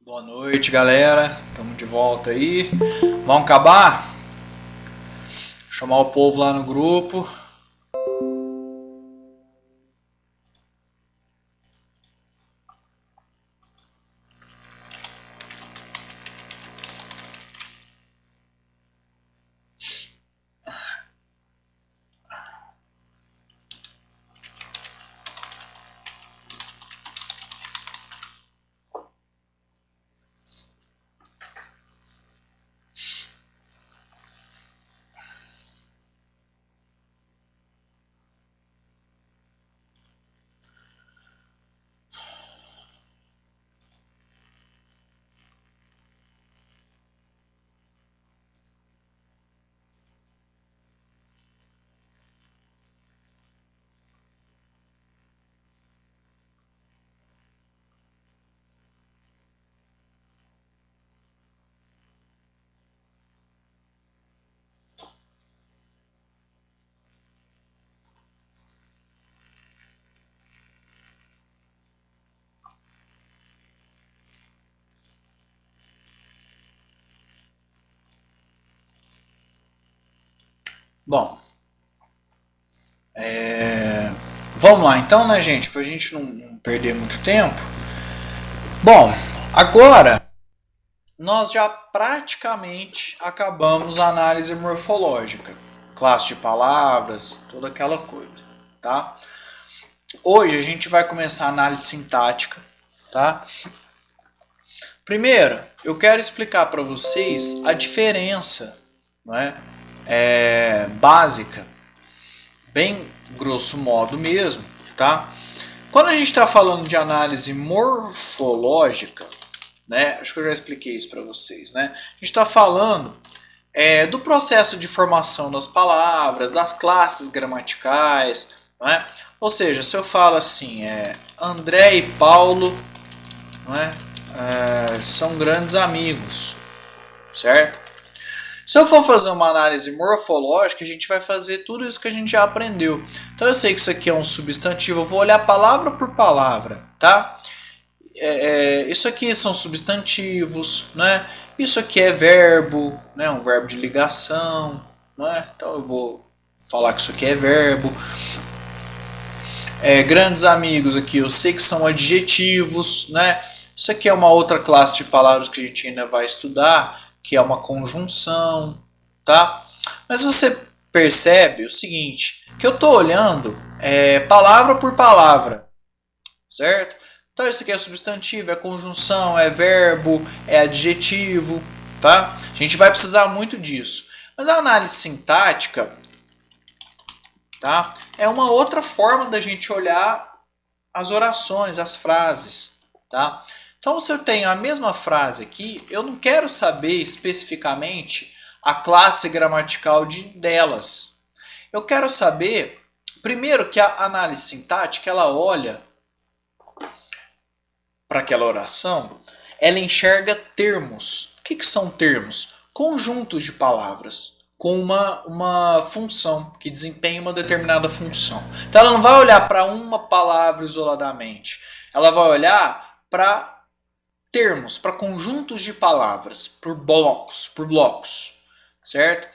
Boa noite, galera. Estamos de volta aí. Vamos acabar? Chamar o povo lá no grupo. Bom, vamos lá então, né, gente? Pra gente não perder muito tempo. Bom, agora nós já praticamente acabamos a análise morfológica, classe de palavras, toda aquela coisa, tá? Hoje a gente vai começar a análise sintática, tá? Primeiro, eu quero explicar para vocês a diferença, não é? Básica, bem grosso modo mesmo, tá? Quando a gente está falando de análise morfológica, né? Acho que eu já expliquei isso para vocês, né? A gente está falando do processo de formação das palavras, das classes gramaticais, não é? Ou seja, se eu falo assim, André e Paulo, não é? São grandes amigos, certo? Se eu for fazer uma análise morfológica, a gente vai fazer tudo isso que a gente já aprendeu. Então eu sei que isso aqui é um substantivo, eu vou olhar palavra por palavra, tá? Isso aqui são substantivos, né? Isso aqui é verbo, né? Um verbo de ligação, né? Então eu vou falar que isso aqui é verbo. Grandes amigos aqui, eu sei que são adjetivos, né? Isso aqui é uma outra classe de palavras que a gente ainda vai estudar, que é uma conjunção, tá? Mas você percebe o seguinte, que eu estou olhando palavra por palavra, certo? Então isso aqui é substantivo, é conjunção, é verbo, é adjetivo, tá? A gente vai precisar muito disso. Mas a análise sintática, tá? É uma outra forma da gente olhar as orações, as frases, tá? Então, se eu tenho a mesma frase aqui, eu não quero saber especificamente a classe gramatical delas. Eu quero saber, primeiro, que a análise sintática, ela olha para aquela oração, ela enxerga termos. O que são termos? Conjuntos de palavras com uma função, que desempenha uma determinada função. Então, ela não vai olhar para uma palavra isoladamente. Ela vai olhar para termos, para conjuntos de palavras, por blocos, certo?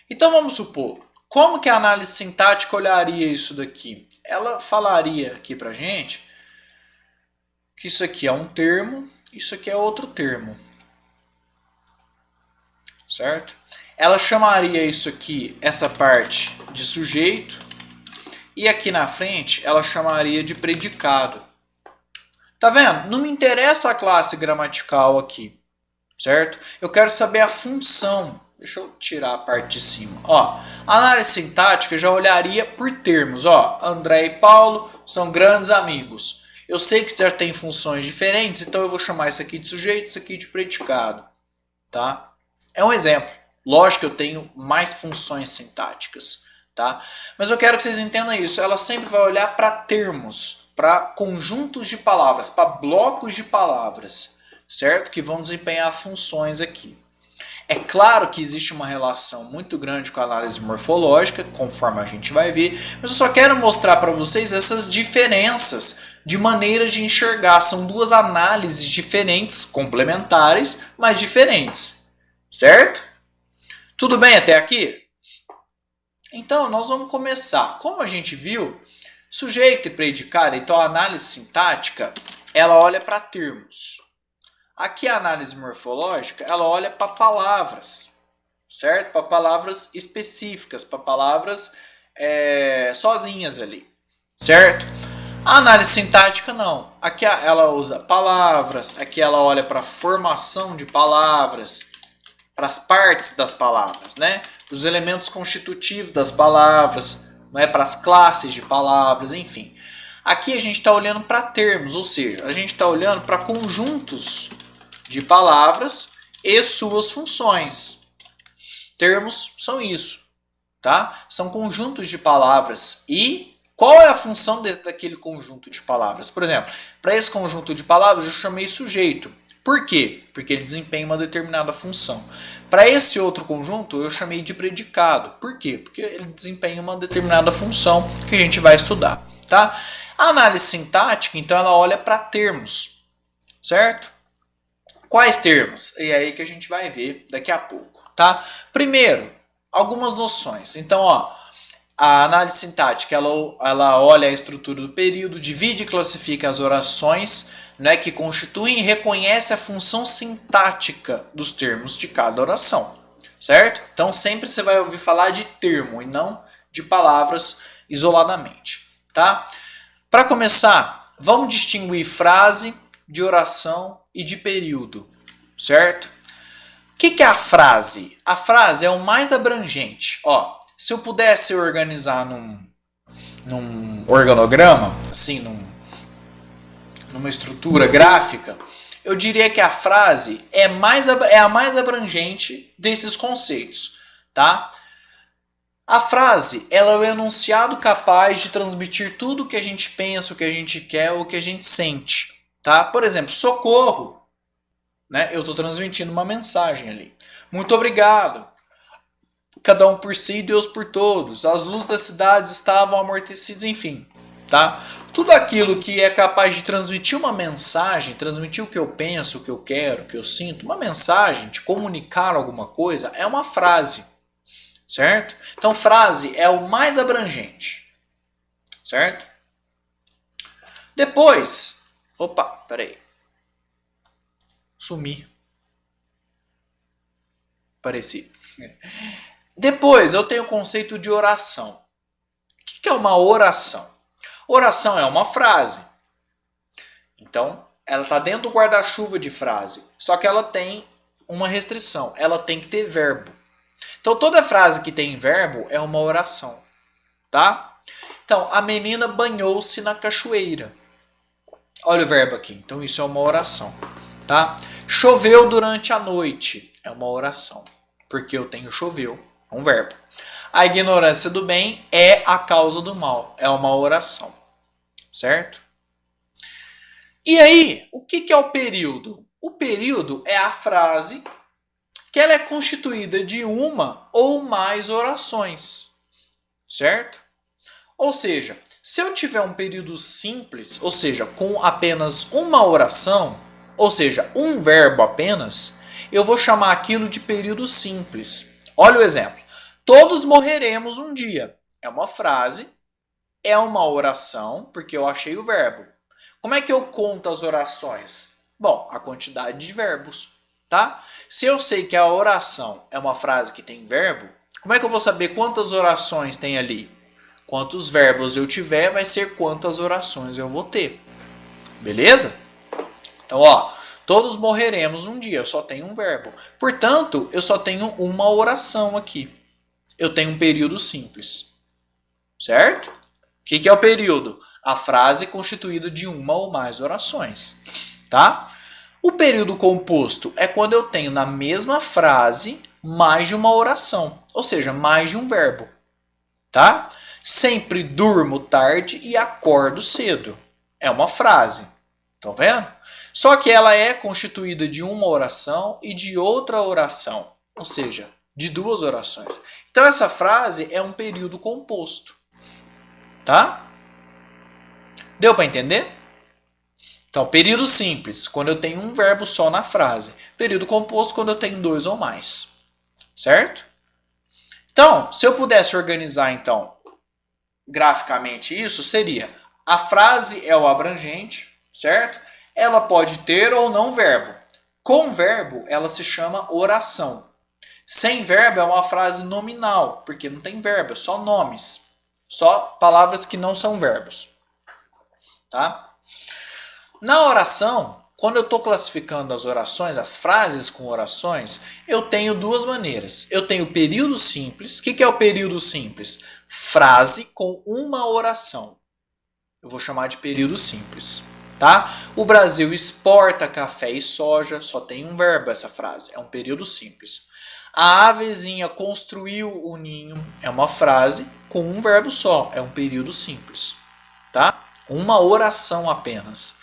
Então vamos supor, como que a análise sintática olharia isso daqui? Ela falaria aqui pra gente que isso aqui é um termo, isso aqui é outro termo, certo? Ela chamaria isso aqui, essa parte, de sujeito, e aqui na frente ela chamaria de predicado. Tá vendo? Não me interessa a classe gramatical aqui, certo? Eu quero saber a função. Deixa eu tirar a parte de cima. Ó, a análise sintática já olharia por termos. Ó, André e Paulo são grandes amigos. Eu sei que já tem funções diferentes, então eu vou chamar isso aqui de sujeito, isso aqui de predicado, tá? É um exemplo. Lógico que eu tenho mais funções sintáticas, tá? Mas eu quero que vocês entendam isso. Ela sempre vai olhar para termos, para conjuntos de palavras, para blocos de palavras, certo? Que vão desempenhar funções aqui. É claro que existe uma relação muito grande com a análise morfológica, conforme a gente vai ver, mas eu só quero mostrar para vocês essas diferenças de maneiras de enxergar. São duas análises diferentes, complementares, mas diferentes. Certo? Tudo bem até aqui? Então, nós vamos começar. Como a gente viu, sujeito e predicado, então a análise sintática, ela olha para termos. Aqui a análise morfológica, ela olha para palavras, certo? Para palavras específicas, para palavras sozinhas ali, certo? A análise sintática não. Aqui ela usa palavras, aqui ela olha para a formação de palavras, para as partes das palavras, né? Os elementos constitutivos das palavras, né? Para as classes de palavras, enfim. Aqui a gente está olhando para termos, ou seja, a gente está olhando para conjuntos de palavras e suas funções. Termos são isso, tá? São conjuntos de palavras e qual é a função daquele conjunto de palavras? Por exemplo, para esse conjunto de palavras eu chamei sujeito. Por quê? Porque ele desempenha uma determinada função. Para esse outro conjunto eu chamei de predicado. Por quê? Porque ele desempenha uma determinada função que a gente vai estudar, tá? A análise sintática, então, ela olha para termos, certo? Quais termos? É aí que a gente vai ver daqui a pouco, tá? Primeiro, algumas noções. Então, ó, a análise sintática, ela olha a estrutura do período, divide e classifica as orações, né, que constituem e reconhece a função sintática dos termos de cada oração, certo? Então, sempre você vai ouvir falar de termo e não de palavras isoladamente, tá? Para começar, vamos distinguir frase de oração e de período, certo? O que é a frase? A frase é o mais abrangente. Ó, se eu pudesse organizar num organograma, assim, numa estrutura gráfica, eu diria que a frase é a mais abrangente desses conceitos, tá? A frase, ela é o enunciado capaz de transmitir tudo o que a gente pensa, o que a gente quer, o que a gente sente, tá? Por exemplo, socorro, né? Eu estou transmitindo uma mensagem ali. Muito obrigado. Cada um por si, Deus por todos. As luzes das cidades estavam amortecidas, enfim, tá? Tudo aquilo que é capaz de transmitir uma mensagem, transmitir o que eu penso, o que eu quero, o que eu sinto, uma mensagem, de comunicar alguma coisa, é uma frase. Certo? Então, frase é o mais abrangente. Certo? Depois... Opa, peraí. Sumi. Apareci. Depois, eu tenho o conceito de oração. O que é uma oração? Oração é uma frase. Então, ela está dentro do guarda-chuva de frase. Só que ela tem uma restrição. Ela tem que ter verbo. Então, toda frase que tem verbo é uma oração, tá? Então, a menina banhou-se na cachoeira. Olha o verbo aqui. Então, isso é uma oração, tá? Choveu durante a noite. É uma oração, porque eu tenho choveu, é um verbo. A ignorância do bem é a causa do mal. É uma oração, certo? E aí, o que é o período? O período é a frase que ela é constituída de uma ou mais orações, certo? Ou seja, se eu tiver um período simples, ou seja, com apenas uma oração, ou seja, um verbo apenas, eu vou chamar aquilo de período simples. Olha o exemplo. Todos morreremos um dia. É uma frase, é uma oração, porque eu achei o verbo. Como é que eu conto as orações? Bom, a quantidade de verbos. Tá? Se eu sei que a oração é uma frase que tem verbo, como é que eu vou saber quantas orações tem ali? Quantos verbos eu tiver vai ser quantas orações eu vou ter. Beleza? Então, ó, todos morreremos um dia, eu só tenho um verbo. Portanto, eu só tenho uma oração aqui. Eu tenho um período simples. Certo? O que é o período? A frase constituída de uma ou mais orações. Tá? O período composto é quando eu tenho na mesma frase mais de uma oração, ou seja, mais de um verbo, tá? Sempre durmo tarde e acordo cedo. É uma frase, estão vendo? Só que ela é constituída de uma oração e de outra oração, ou seja, de duas orações. Então essa frase é um período composto, tá? Deu para entender? Então, período simples, quando eu tenho um verbo só na frase. Período composto, quando eu tenho dois ou mais. Certo? Então, se eu pudesse organizar, então, graficamente isso, seria: a frase é o abrangente, certo? Ela pode ter ou não verbo. Com verbo, ela se chama oração. Sem verbo é uma frase nominal, porque não tem verbo, é só nomes. Só palavras que não são verbos. Tá? Na oração, quando eu estou classificando as orações, as frases com orações, eu tenho duas maneiras. Eu tenho período simples. O que é o período simples? Frase com uma oração. Eu vou chamar de período simples. Tá? O Brasil exporta café e soja, só tem um verbo essa frase, é um período simples. A avezinha construiu o ninho, é uma frase com um verbo só, é um período simples. Tá? Uma oração apenas.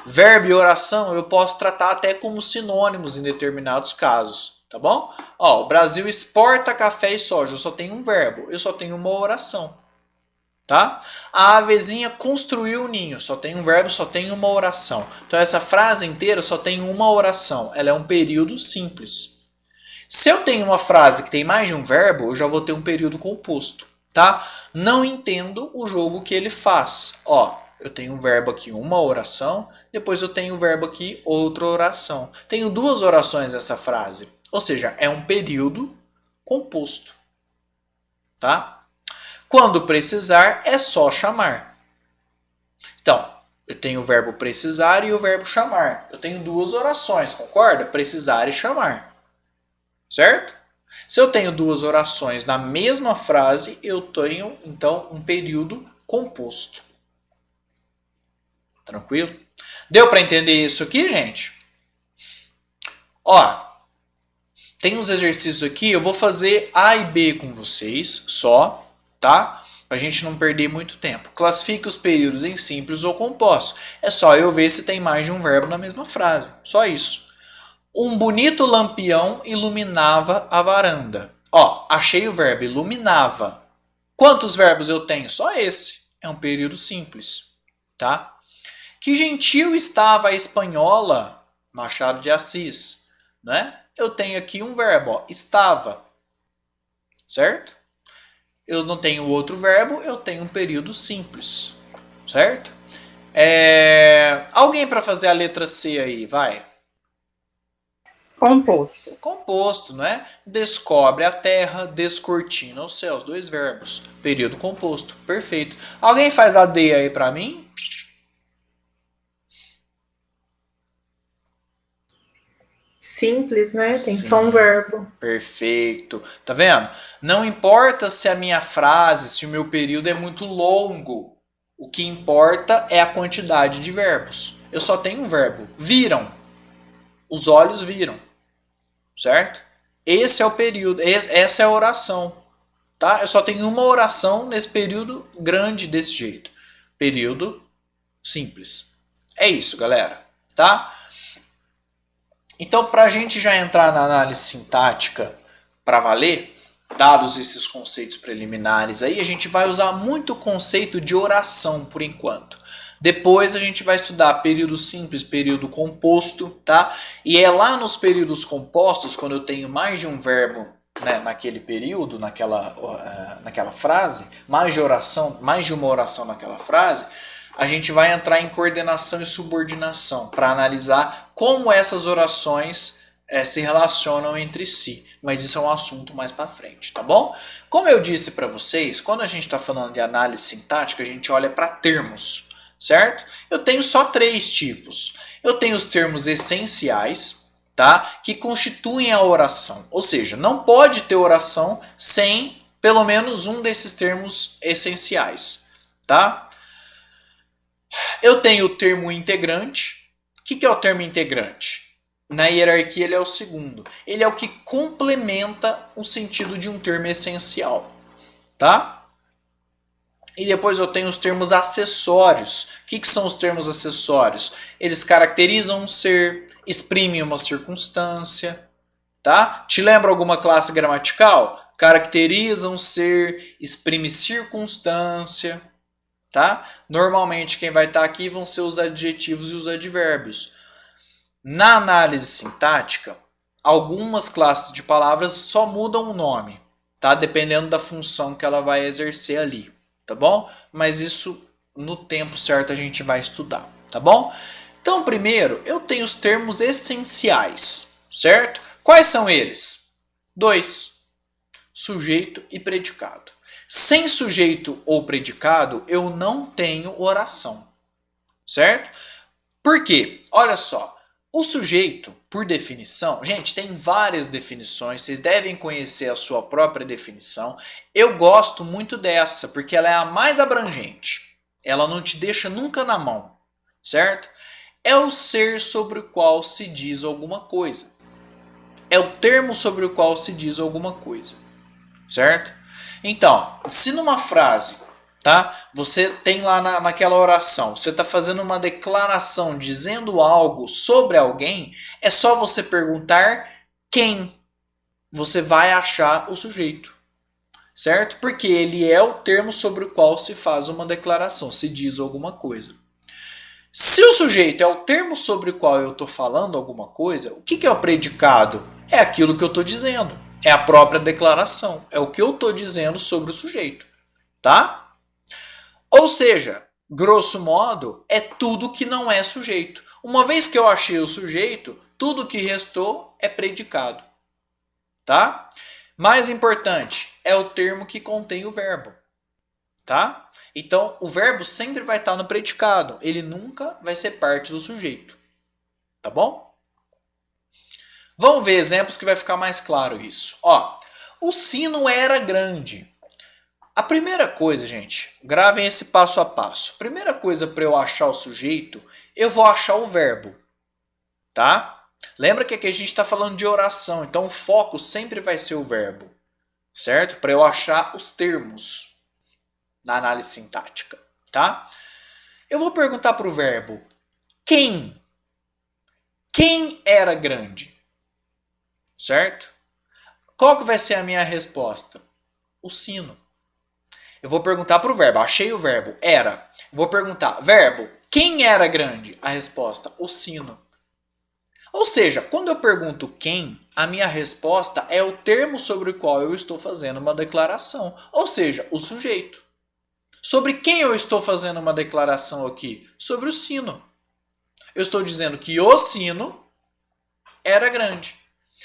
Verbo e oração eu posso tratar até como sinônimos em determinados casos, tá bom? Ó, o Brasil exporta café e soja, eu só tenho um verbo, eu só tenho uma oração, tá? A avezinha construiu o ninho, só tem um verbo, só tem uma oração. Então essa frase inteira só tem uma oração, ela é um período simples. Se eu tenho uma frase que tem mais de um verbo, eu já vou ter um período composto, tá? Não entendo o jogo que ele faz. Ó, eu tenho um verbo aqui, uma oração, depois eu tenho um verbo aqui, outra oração. Tenho duas orações nessa frase, ou seja, é um período composto, tá? Quando precisar, é só chamar. Então, eu tenho o verbo precisar e o verbo chamar. Eu tenho duas orações, concorda? Precisar e chamar. Certo? Se eu tenho duas orações na mesma frase, eu tenho, então, um período composto. Tranquilo? Deu para entender isso aqui, gente? Ó, tem uns exercícios aqui, eu vou fazer A e B com vocês só, tá? Pra gente não perder muito tempo. Classifique os períodos em simples ou compostos. É só eu ver se tem mais de um verbo na mesma frase. Só isso. Um bonito lampião iluminava a varanda. Ó, achei o verbo iluminava. Quantos verbos eu tenho? Só esse. É um período simples, tá? Que gentil estava a espanhola, Machado de Assis, né? Eu tenho aqui um verbo, ó, estava, certo? Eu não tenho outro verbo, eu tenho um período simples, certo? Alguém para fazer a letra C aí, vai. Composto. Composto, né? Descobre a terra, descortina os céus, dois verbos. Período composto, perfeito. Alguém faz a D aí para mim? Simples, né? Tem Sim, só um verbo. perfeito. Tá vendo? Não importa se a minha frase, se o meu período é muito longo. O que importa é a quantidade de verbos. Eu só tenho um verbo. Viram. Os olhos viram. Certo? Esse é o período. Essa é a oração. Tá? Eu só tenho uma oração nesse período grande desse jeito. Período simples. É isso, galera. Tá? Então, para a gente já entrar na análise sintática para valer, dados esses conceitos preliminares aí, a gente vai usar muito o conceito de oração por enquanto. Depois a gente vai estudar período simples, período composto, tá? E é lá nos períodos compostos, quando eu tenho mais de um verbo, né, naquele período, naquela frase, mais de uma oração naquela frase, a gente vai entrar em coordenação e subordinação para analisar como essas orações se relacionam entre si. Mas isso é um assunto mais para frente, tá bom? Como eu disse para vocês, quando a gente está falando de análise sintática, a gente olha para termos, certo? Eu tenho só três tipos. Eu tenho os termos essenciais, tá? Que constituem a oração. Ou seja, não pode ter oração sem pelo menos um desses termos essenciais, tá? Eu tenho o termo integrante. O que é o termo integrante? Na hierarquia ele é o segundo. Ele é o que complementa o sentido de um termo essencial. Tá? E depois eu tenho os termos acessórios. O que são os termos acessórios? Eles caracterizam um ser, exprimem uma circunstância. Tá? Te lembra alguma classe gramatical? Caracteriza um ser, exprime circunstância. tá? Normalmente quem vai estar aqui vão ser os adjetivos e os advérbios. Na análise sintática, algumas classes de palavras só mudam o nome, tá? Dependendo da função que ela vai exercer ali, tá bom? Mas isso no tempo certo a gente vai estudar, tá bom? Então, primeiro, eu tenho os termos essenciais, certo? Quais são eles? 2. Sujeito e predicado. Sem sujeito ou predicado, eu não tenho oração, certo? Por quê? Olha só, o sujeito, por definição, gente, tem várias definições, vocês devem conhecer a sua própria definição. Eu gosto muito dessa, porque ela é a mais abrangente. Ela não te deixa nunca na mão, certo? É o ser sobre o qual se diz alguma coisa. É o termo sobre o qual se diz alguma coisa, certo? Então, se numa frase, tá? Você tem lá naquela oração, você está fazendo uma declaração dizendo algo sobre alguém, é só você perguntar quem. Você vai achar o sujeito, certo? Porque ele é o termo sobre o qual se faz uma declaração, se diz alguma coisa. Se o sujeito é o termo sobre o qual eu estou falando alguma coisa, o que é o predicado? É aquilo que eu estou dizendo. É a própria declaração. É o que eu estou dizendo sobre o sujeito. Tá? Ou seja, grosso modo, é tudo que não é sujeito. Uma vez que eu achei o sujeito, tudo que restou é predicado. Tá? Mais importante, é o termo que contém o verbo. Tá? Então, o verbo sempre vai estar no predicado. Ele nunca vai ser parte do sujeito. Tá bom? Vamos ver exemplos que vai ficar mais claro isso. Ó, o sino era grande. A primeira coisa, gente, gravem esse passo a passo. Primeira coisa para eu achar o sujeito, eu vou achar o verbo. Tá? Lembra que aqui a gente está falando de oração, então o foco sempre vai ser o verbo. Certo? Para eu achar os termos na análise sintática, tá? Eu vou perguntar para o verbo quem. Quem era grande? Certo? Qual que vai ser a minha resposta? O sino. Eu vou perguntar para o verbo, achei o verbo, era. Eu vou perguntar, verbo, quem era grande? A resposta, o sino. Ou seja, quando eu pergunto quem, a minha resposta é o termo sobre o qual eu estou fazendo uma declaração. Ou seja, o sujeito. Sobre quem eu estou fazendo uma declaração aqui? Sobre o sino. Eu estou dizendo que o sino era grande.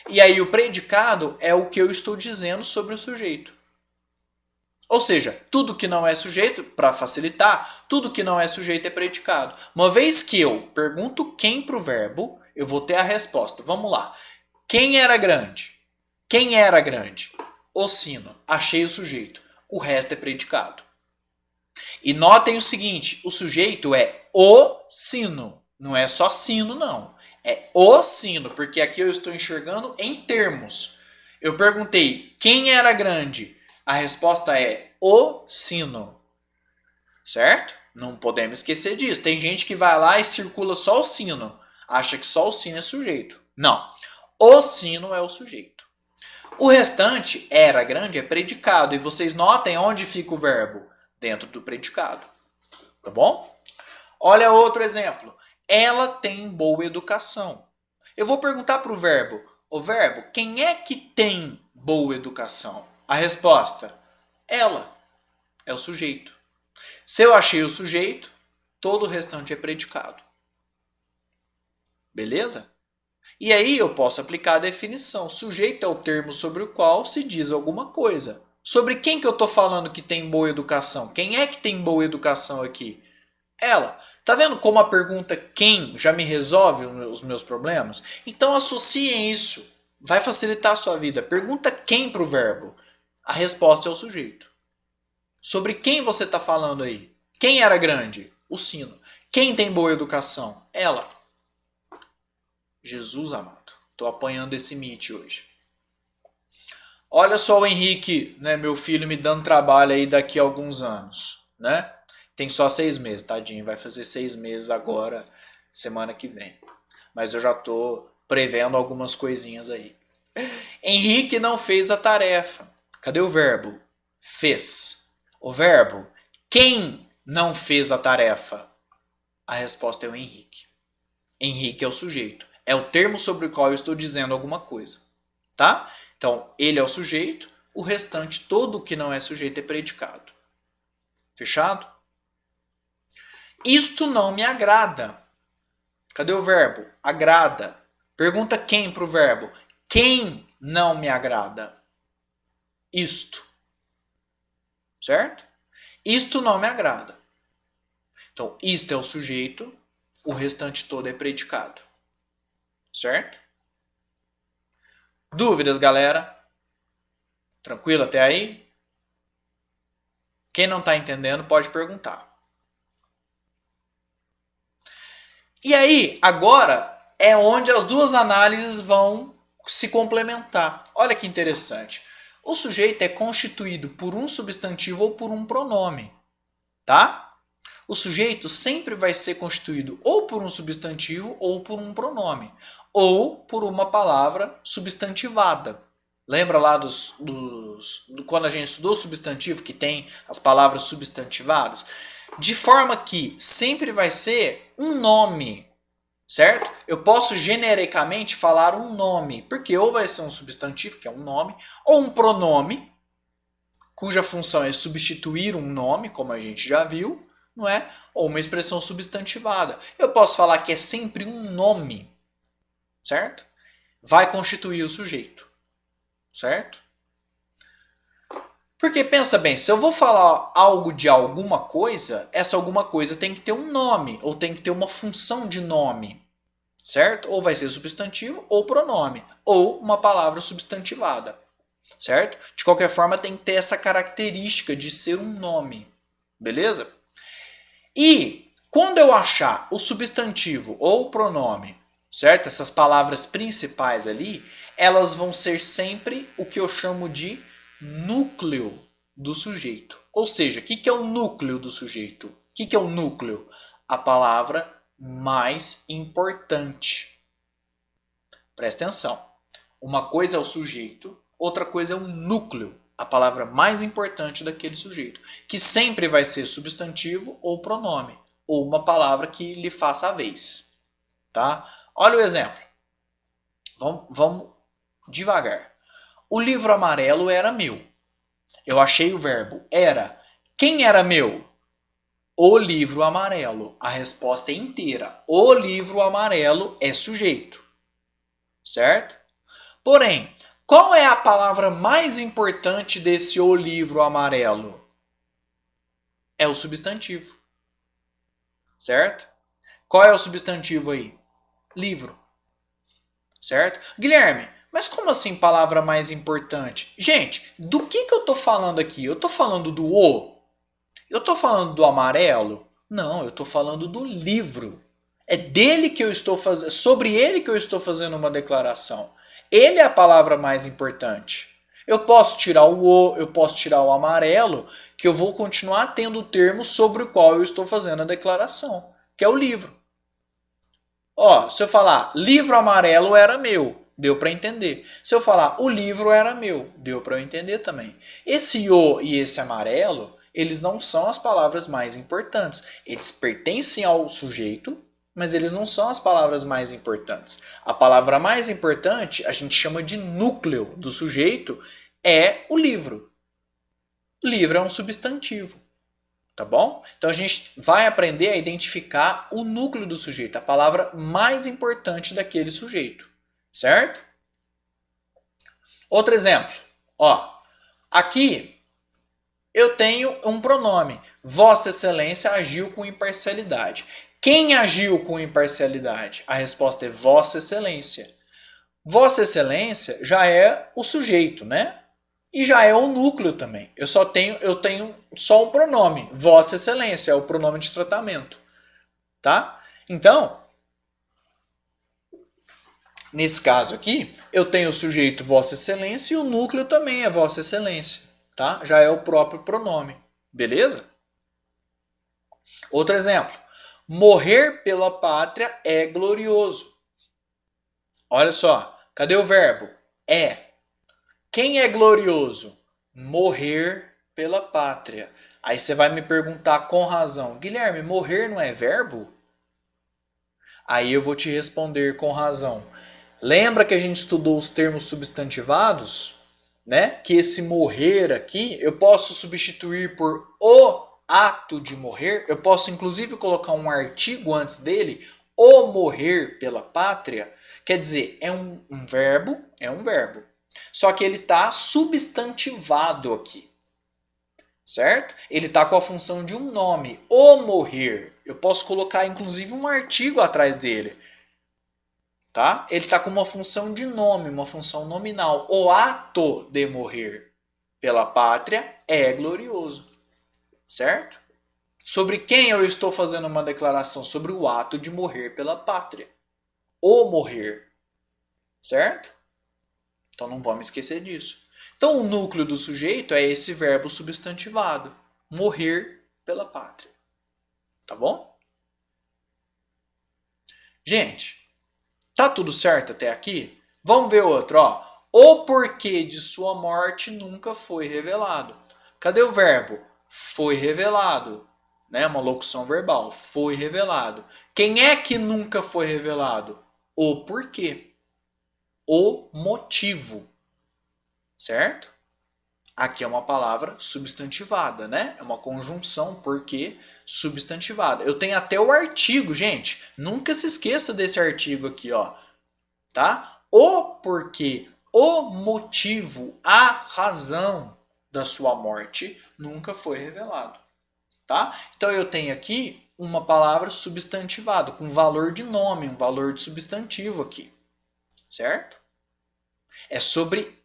E aí o predicado é o que eu estou dizendo sobre o sujeito. Ou seja, tudo que não é sujeito, para facilitar, tudo que não é sujeito é predicado. Uma vez que eu pergunto quem para o verbo, eu vou ter a resposta. Vamos lá. Quem era grande? Quem era grande? O sino. Achei o sujeito. O resto é predicado. E notem o seguinte, o sujeito é o sino. Não é só sino, não. É o sino, porque aqui eu estou enxergando em termos. Eu perguntei quem era grande? A resposta é o sino. Certo? Não podemos esquecer disso. Tem gente que vai lá e circula só o sino. Acha que só o sino é sujeito. Não. O sino é o sujeito. O restante, era grande, é predicado. E vocês notem onde fica o verbo? Dentro do predicado. Tá bom? Olha outro exemplo. Ela tem boa educação. Eu vou perguntar para o verbo. O verbo, quem é que tem boa educação? A resposta, ela. É o sujeito. Se eu achei o sujeito, todo o restante é predicado. Beleza? E aí eu posso aplicar a definição. Sujeito é o termo sobre o qual se diz alguma coisa. Sobre quem que eu estou falando que tem boa educação? Quem é que tem boa educação aqui? Ela. Tá vendo como a pergunta quem já me resolve os meus problemas? Então associem isso. Vai facilitar a sua vida. Pergunta quem para o verbo. A resposta é o sujeito. Sobre quem você está falando aí? Quem era grande? O sino. Quem tem boa educação? Ela. Jesus amado. Estou apanhando esse Meet hoje. Olha só o Henrique, né, meu filho, me dando trabalho aí daqui a alguns anos, né? Tem só 6 meses, tadinho. Vai fazer 6 meses agora, semana que vem. Mas eu já estou prevendo algumas coisinhas aí. Henrique não fez a tarefa. Cadê o verbo? Fez. O verbo, quem não fez a tarefa? A resposta é o Henrique. Henrique é o sujeito. É o termo sobre o qual eu estou dizendo alguma coisa. Tá? Então, ele é o sujeito, o restante, todo que não é sujeito é predicado. Fechado? Isto não me agrada. Cadê o verbo? Agrada. Pergunta quem para o verbo. Quem não me agrada? Isto. Certo? Isto não me agrada. Então, isto é o sujeito, o restante todo é predicado. Certo? Dúvidas, galera? Tranquilo até aí? Quem não está entendendo pode perguntar. E aí, agora é onde as duas análises vão se complementar. Olha que interessante. O sujeito é constituído por um substantivo ou por um pronome, tá? O sujeito sempre vai ser constituído ou por um substantivo ou por um pronome, ou por uma palavra substantivada. Lembra lá quando a gente estudou substantivo, que tem as palavras substantivadas? De forma que sempre vai ser um nome, certo? Eu posso genericamente falar um nome, porque ou vai ser um substantivo, que é um nome, ou um pronome, cuja função é substituir um nome, como a gente já viu, não é? Ou uma expressão substantivada. Eu posso falar que é sempre um nome, certo? Vai constituir o sujeito, certo? Porque pensa bem, se eu vou falar algo de alguma coisa, essa alguma coisa tem que ter um nome, ou tem que ter uma função de nome, certo? Ou vai ser substantivo ou pronome, ou uma palavra substantivada, certo? De qualquer forma tem que ter essa característica de ser um nome, beleza? E quando eu achar o substantivo ou o pronome, certo? Essas palavras principais ali, elas vão ser sempre o que eu chamo de núcleo do sujeito. Ou seja, o que é o núcleo do sujeito? O que é o núcleo? A palavra mais importante. Presta atenção. Uma coisa é o sujeito, outra coisa é o núcleo, a palavra mais importante daquele sujeito, que sempre vai ser substantivo ou pronome, ou uma palavra que lhe faça a vez. Tá? Olha o exemplo. Vamos devagar. O livro amarelo era meu. Eu achei o verbo era. Quem era meu? O livro amarelo. A resposta é inteira. O livro amarelo é sujeito. Certo? Porém, qual é a palavra mais importante desse o livro amarelo? É o substantivo. Certo? Qual é o substantivo aí? Livro. Certo? Guilherme, mas como assim palavra mais importante? Gente, do que eu estou falando aqui? Eu estou falando do o? Eu estou falando do amarelo? Não, eu estou falando do livro. É dele que eu estou fazendo, sobre ele que eu estou fazendo uma declaração. Ele é a palavra mais importante. Eu posso tirar o o, eu posso tirar o amarelo, que eu vou continuar tendo o termo sobre o qual eu estou fazendo a declaração, que é o livro. Ó, se eu falar livro amarelo era meu, deu para entender. Se eu falar o livro era meu, deu para eu entender também. Esse o e esse amarelo, eles não são as palavras mais importantes. Eles pertencem ao sujeito, mas eles não são as palavras mais importantes. A palavra mais importante, a gente chama de núcleo do sujeito, é o livro. Livro é um substantivo. Tá bom? Então a gente vai aprender a identificar o núcleo do sujeito, a palavra mais importante daquele sujeito. Certo? Outro exemplo. Ó, aqui eu tenho um pronome. Vossa Excelência agiu com imparcialidade. Quem agiu com imparcialidade? A resposta é Vossa Excelência. Vossa Excelência já é o sujeito, né? E já é o núcleo também. Eu tenho só um pronome. Vossa Excelência é o pronome de tratamento. Tá? Então, nesse caso aqui, eu tenho o sujeito Vossa Excelência e o núcleo também é Vossa Excelência. Tá? Já é o próprio pronome. Beleza? Outro exemplo. Morrer pela pátria é glorioso. Olha só. Cadê o verbo? É. Quem é glorioso? Morrer pela pátria. Aí você vai me perguntar com razão, Guilherme, morrer não é verbo? Aí eu vou te responder com razão. Lembra que a gente estudou os termos substantivados? Né? Que esse morrer aqui eu posso substituir por o ato de morrer. Eu posso inclusive colocar um artigo antes dele, o morrer pela pátria. Quer dizer, é um verbo, só que ele está substantivado aqui. Certo? Ele está com a função de um nome, o morrer. Eu posso colocar inclusive um artigo atrás dele. Tá? Ele está com uma função de nome, uma função nominal. O ato de morrer pela pátria é glorioso. Certo? Sobre quem eu estou fazendo uma declaração? Sobre o ato de morrer pela pátria. O morrer. Certo? Então não vamos esquecer disso. Então o núcleo do sujeito é esse verbo substantivado. Morrer pela pátria. Tá bom? Gente, tá tudo certo até aqui? Vamos ver outro, ó. O porquê de sua morte nunca foi revelado. Cadê o verbo? Foi revelado. Né? Uma locução verbal. Foi revelado. Quem é que nunca foi revelado? O porquê. O motivo. Certo? Aqui é uma palavra substantivada, né? É uma conjunção porquê substantivada. Eu tenho até o artigo, gente. Nunca se esqueça desse artigo aqui, ó. Tá? O porquê, o motivo, a razão da sua morte nunca foi revelado. Tá? Então eu tenho aqui uma palavra substantivada, com valor de nome, um valor de substantivo aqui. Certo? É sobre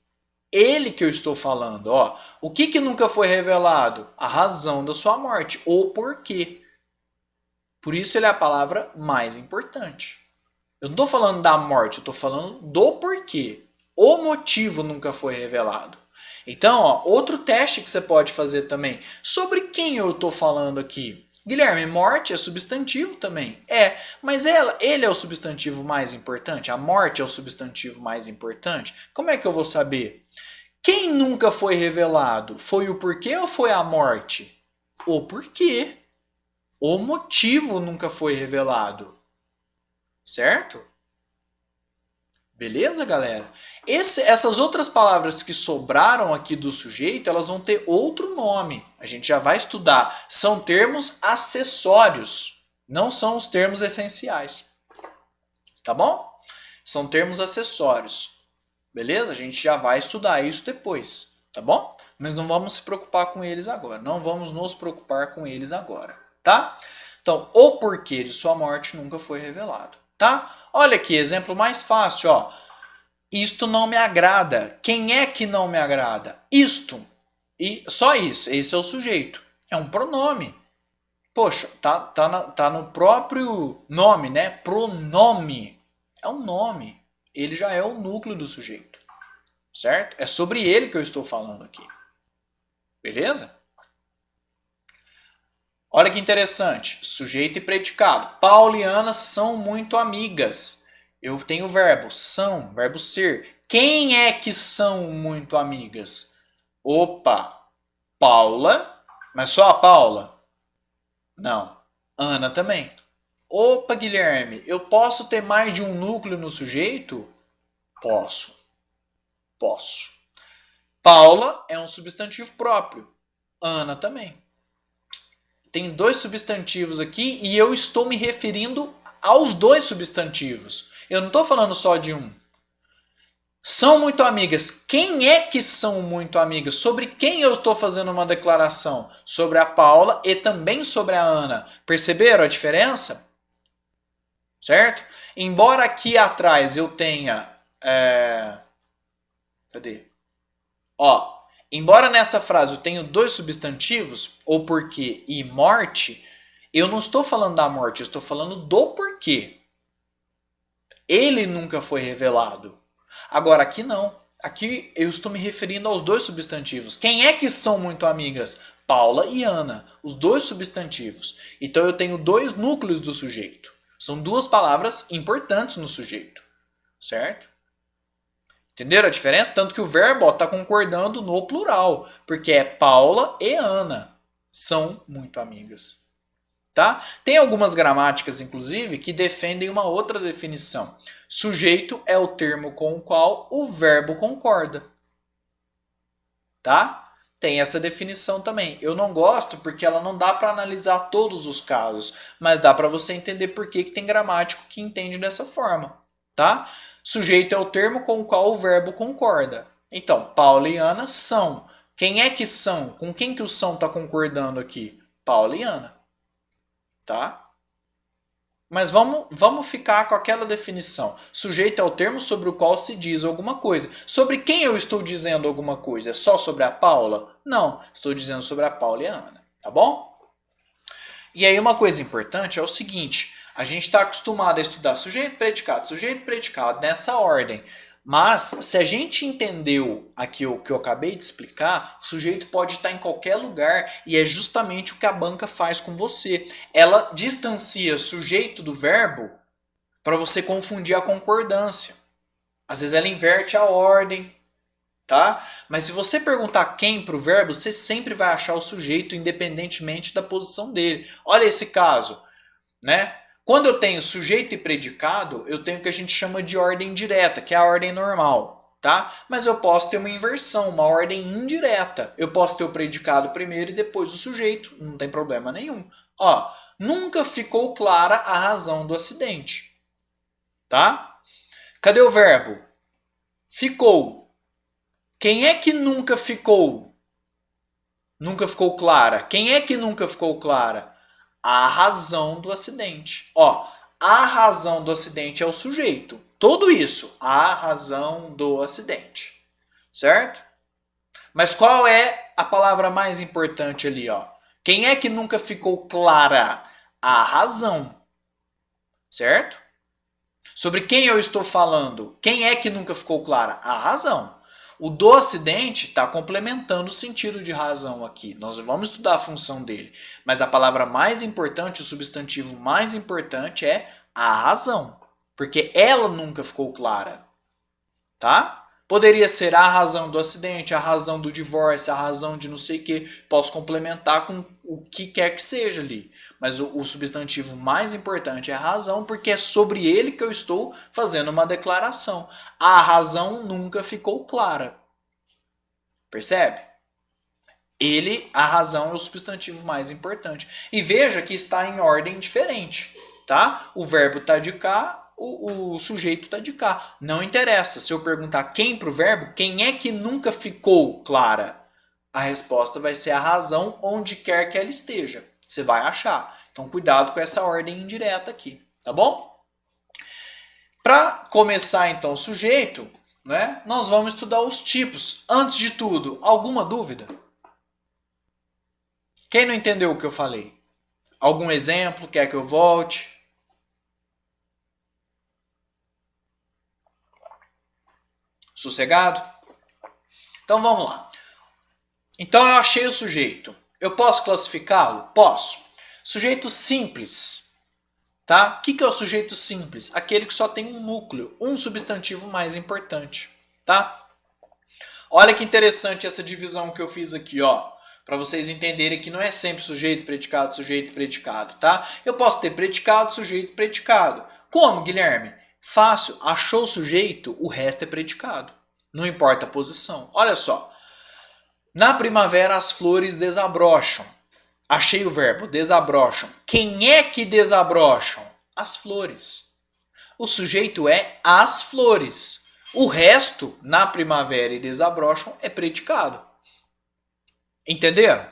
ele que eu estou falando, ó. O que nunca foi revelado? A razão da sua morte, o porquê. Por isso ele é a palavra mais importante. Eu não estou falando da morte, eu estou falando do porquê. O motivo nunca foi revelado. Então, ó, outro teste que você pode fazer também. Sobre quem eu estou falando aqui? Guilherme, morte é substantivo também. É, mas ele é o substantivo mais importante? A morte é o substantivo mais importante? Como é que eu vou saber? Quem nunca foi revelado? Foi o porquê ou foi a morte? O porquê. O motivo nunca foi revelado. Certo? Beleza, galera? Essas outras palavras que sobraram aqui do sujeito, elas vão ter outro nome. A gente já vai estudar. São termos acessórios. Não são os termos essenciais. Tá bom? São termos acessórios. Beleza? A gente já vai estudar isso depois, tá bom? Mas não vamos se preocupar com eles agora. Não vamos nos preocupar com eles agora, tá? Então, o porquê de sua morte nunca foi revelado, tá? Olha aqui, exemplo mais fácil, ó. Isto não me agrada. Quem é que não me agrada? Isto. E só isso. Esse é o sujeito. É um pronome. Poxa, tá no próprio nome, né? Pronome. É um nome. Ele já é o núcleo do sujeito. Certo? É sobre ele que eu estou falando aqui. Beleza? Olha que interessante. Sujeito e predicado. Paulo e Ana são muito amigas. Eu tenho o verbo são, verbo ser. Quem é que são muito amigas? Opa! Paula. Mas só a Paula? Não. Ana também. Opa, Guilherme, eu posso ter mais de um núcleo no sujeito? Posso. Paula é um substantivo próprio. Ana também. Tem dois substantivos aqui e eu estou me referindo aos dois substantivos. Eu não estou falando só de um. São muito amigas. Quem é que são muito amigas? Sobre quem eu estou fazendo uma declaração? Sobre a Paula e também sobre a Ana. Perceberam a diferença? Certo? Embora aqui atrás eu tenha... Cadê? Ó, embora nessa frase eu tenha dois substantivos, o porquê e morte, eu não estou falando da morte, eu estou falando do porquê. Ele nunca foi revelado. Agora aqui não. Aqui eu estou me referindo aos dois substantivos. Quem é que são muito amigas? Paula e Ana. Os dois substantivos. Então eu tenho dois núcleos do sujeito. São duas palavras importantes no sujeito. Certo? Entenderam a diferença? Tanto que o verbo está concordando no plural. Porque é Paula e Ana. são muito amigas. Tá? Tem algumas gramáticas, inclusive, que defendem uma outra definição. Sujeito é o termo com o qual o verbo concorda. Tá? Tem essa definição também. Eu não gosto porque ela não dá para analisar todos os casos, mas dá para você entender por que tem gramático que entende dessa forma. Tá? Sujeito é o termo com o qual o verbo concorda. Então, Paula e Ana são. Quem é que são? Com quem que o são está concordando aqui? Paula e Ana. Tá? Mas vamos ficar com aquela definição. Sujeito é o termo sobre o qual se diz alguma coisa. Sobre quem eu estou dizendo alguma coisa? É só sobre a Paula? Não, estou dizendo sobre a Paula e a Ana. Tá bom? E aí uma coisa importante é o seguinte. A gente está acostumado a estudar sujeito, predicado nessa ordem. Mas, se a gente entendeu aqui o que eu acabei de explicar, o sujeito pode estar em qualquer lugar e é justamente o que a banca faz com você. Ela distancia sujeito do verbo para você confundir a concordância. Às vezes ela inverte a ordem, tá? Mas se você perguntar quem para o verbo, você sempre vai achar o sujeito independentemente da posição dele. Olha esse caso, né? Quando eu tenho sujeito e predicado, eu tenho o que a gente chama de ordem direta, que é a ordem normal, tá? Mas eu posso ter uma inversão, uma ordem indireta. Eu posso ter o predicado primeiro e depois o sujeito, não tem problema nenhum. Ó, nunca ficou clara a razão do acidente, tá? Cadê o verbo? Ficou. Quem é que nunca ficou? Nunca ficou clara. Quem é que nunca ficou clara? A razão do acidente. Ó, a razão do acidente é o sujeito. Tudo isso, a razão do acidente. Certo? Mas qual é a palavra mais importante ali, ó? Quem é que nunca ficou clara? A razão. Certo? Sobre quem eu estou falando? Quem é que nunca ficou clara? A razão. O do acidente está complementando o sentido de razão aqui. Nós vamos estudar a função dele. Mas a palavra mais importante, o substantivo mais importante é a razão. Porque ela nunca ficou clara. Tá? Poderia ser a razão do acidente, a razão do divórcio, a razão de não sei o que. Posso complementar com o que quer que seja ali. Mas o substantivo mais importante é a razão, porque é sobre ele que eu estou fazendo uma declaração. A razão nunca ficou clara. Percebe? A razão é o substantivo mais importante. E veja que está em ordem diferente. Tá? O verbo está de cá, o sujeito está de cá. Não interessa. Se eu perguntar quem para o verbo, quem é que nunca ficou clara? A resposta vai ser a razão onde quer que ela esteja. Você vai achar. Então, cuidado com essa ordem indireta aqui. Tá bom? Para começar, então, o sujeito, né, nós vamos estudar os tipos. Antes de tudo, alguma dúvida? Quem não entendeu o que eu falei? Algum exemplo? Quer que eu volte? Sossegado? Então vamos lá. Então eu achei o sujeito. Eu posso classificá-lo? Posso. Sujeito simples. Tá? O que é o sujeito simples? Aquele que só tem um núcleo, um substantivo mais importante. Tá? Olha que interessante essa divisão que eu fiz aqui, ó. Para vocês entenderem que não é sempre sujeito, predicado, tá? Eu posso ter predicado, sujeito, predicado. Como, Guilherme? Fácil, achou o sujeito, o resto é predicado. Não importa a posição. Olha só. Na primavera as flores desabrocham. Achei o verbo, desabrocham. Quem é que desabrocham? As flores. O sujeito é as flores. O resto, na primavera e desabrocham, é predicado. Entenderam?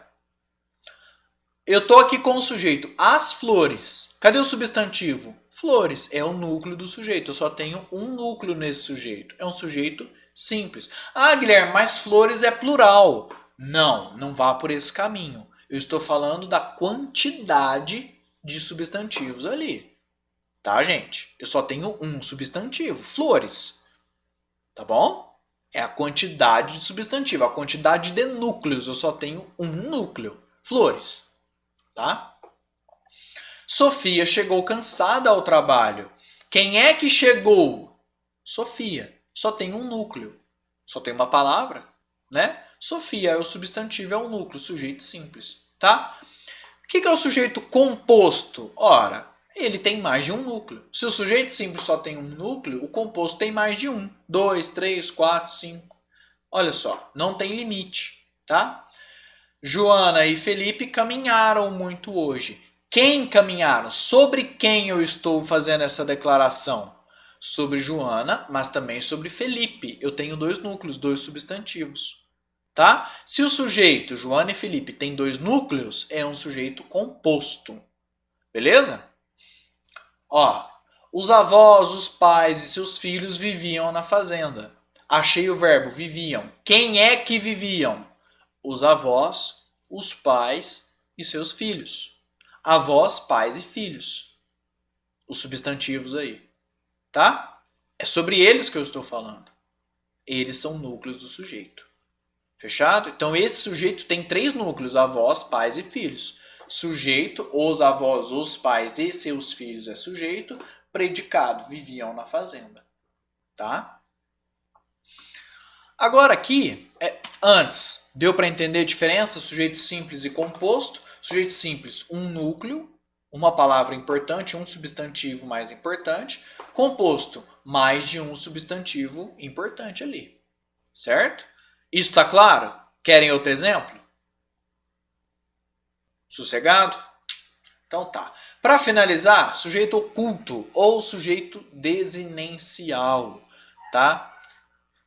Eu estou aqui com o sujeito, as flores. Cadê o substantivo? Flores é o núcleo do sujeito. Eu só tenho um núcleo nesse sujeito. É um sujeito simples. Ah, Guilherme, mas flores é plural. Não, não vá por esse caminho. Eu estou falando da quantidade de substantivos ali. Tá, gente? Eu só tenho um substantivo, flores. Tá bom? É a quantidade de substantivo, a quantidade de núcleos. Eu só tenho um núcleo, flores. Tá? Sofia chegou cansada ao trabalho. Quem é que chegou? Sofia. Só tem um núcleo. Só tem uma palavra, né? Sofia é o substantivo, é o núcleo, sujeito simples. tá? O que é o sujeito composto? Ora, ele tem mais de um núcleo. Se o sujeito simples só tem um núcleo, o composto tem mais de um. 2, 3, 4, 5. Olha só, não tem limite, tá? Joana e Felipe caminharam muito hoje. Quem caminharam? Sobre quem eu estou fazendo essa declaração? Sobre Joana, mas também sobre Felipe. Eu tenho dois núcleos, dois substantivos. Tá? Se o sujeito, Joana e Felipe, tem dois núcleos, é um sujeito composto. Beleza? Ó, os avós, os pais e seus filhos viviam na fazenda. Achei o verbo viviam. Quem é que viviam? Os avós, os pais e seus filhos. Avós, pais e filhos. Os substantivos aí. Tá? É sobre eles que eu estou falando. Eles são núcleos do sujeito. Fechado? Então esse sujeito tem três núcleos: avós, pais e filhos. Sujeito, os avós, os pais e seus filhos é sujeito. Predicado, viviam na fazenda. Tá? Agora aqui, antes, deu para entender a diferença? Sujeito simples e composto. Sujeito simples, um núcleo, uma palavra importante, um substantivo mais importante. Composto, mais de um substantivo importante ali. Certo? Isso está claro? Querem outro exemplo? Sossegado? Então tá. Para finalizar, sujeito oculto ou sujeito desinencial. Tá?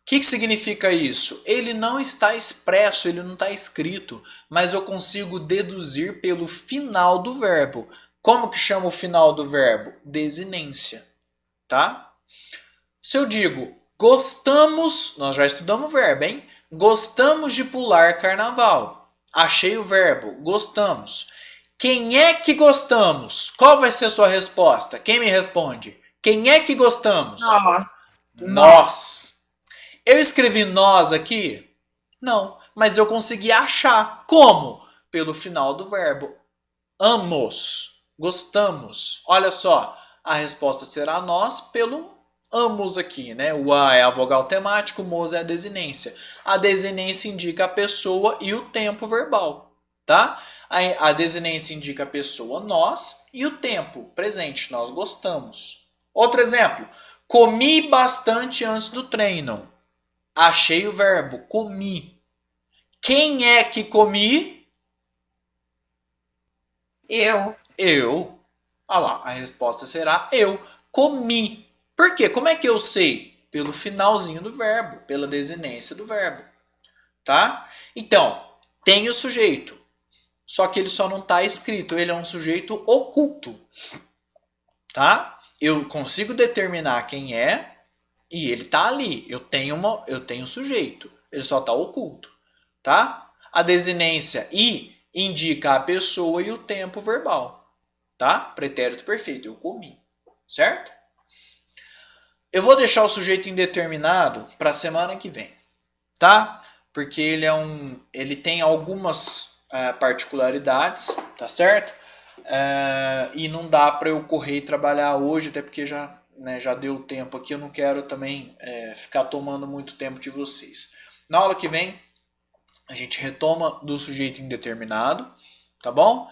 O que significa isso? Ele não está expresso, ele não está escrito, mas eu consigo deduzir pelo final do verbo. Como que chama o final do verbo? Desinência. Tá? Se eu digo gostamos, nós já estudamos o verbo, hein? Gostamos de pular carnaval. Achei o verbo, gostamos. Quem é que gostamos? Qual vai ser a sua resposta? Quem me responde? Quem é que gostamos? Nós. Eu escrevi nós aqui? Não, mas eu consegui achar. Como? Pelo final do verbo. Amos. Gostamos. Olha só, a resposta será nós pelo amos aqui, né? O a é a vogal temática, o mos é a desinência. A desinência indica a pessoa e o tempo verbal, tá? A desinência indica a pessoa nós e o tempo presente, nós gostamos. Outro exemplo, comi bastante antes do treino. Achei o verbo, comi. Quem é que comi? Eu. Eu. Olha lá, a resposta será eu comi. Por quê? Como é que eu sei? Pelo finalzinho do verbo, pela desinência do verbo. Tá? Então, tem o sujeito. Só que ele só não está escrito. Ele é um sujeito oculto. Tá? Eu consigo determinar quem é e ele está ali. Eu tenho um sujeito. Ele só está oculto. Tá? A desinência e indica a pessoa e o tempo verbal. Tá? Pretérito perfeito. Eu comi. Certo? Eu vou deixar o sujeito indeterminado para a semana que vem. Tá? Porque ele tem algumas particularidades. Tá certo? E não dá para eu correr e trabalhar hoje, até porque já deu tempo aqui. Eu não quero também ficar tomando muito tempo de vocês. Na aula que vem, a gente retoma do sujeito indeterminado, tá bom?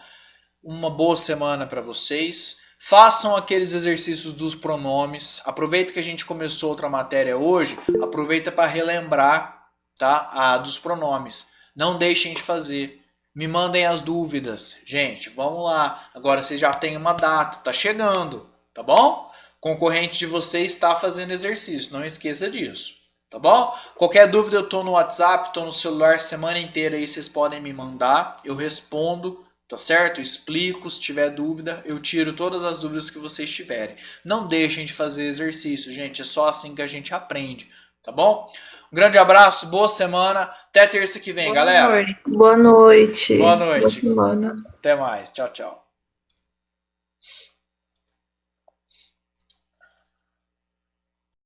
Uma boa semana para vocês. Façam aqueles exercícios dos pronomes. Aproveita que a gente começou outra matéria hoje. Aproveita para relembrar, tá? Dos pronomes. Não deixem de fazer. Me mandem as dúvidas. Gente, vamos lá. Agora vocês já têm uma data. Tá chegando, tá bom? O concorrente de vocês está fazendo exercício. Não esqueça disso. Tá bom? Qualquer dúvida eu tô no WhatsApp, tô no celular semana inteira aí, vocês podem me mandar, eu respondo, tá certo? Explico, se tiver dúvida, eu tiro todas as dúvidas que vocês tiverem. Não deixem de fazer exercício, gente, é só assim que a gente aprende, tá bom? Um grande abraço, boa semana, até terça que vem, galera. Boa noite. Boa noite. Boa semana. Até mais, tchau, tchau.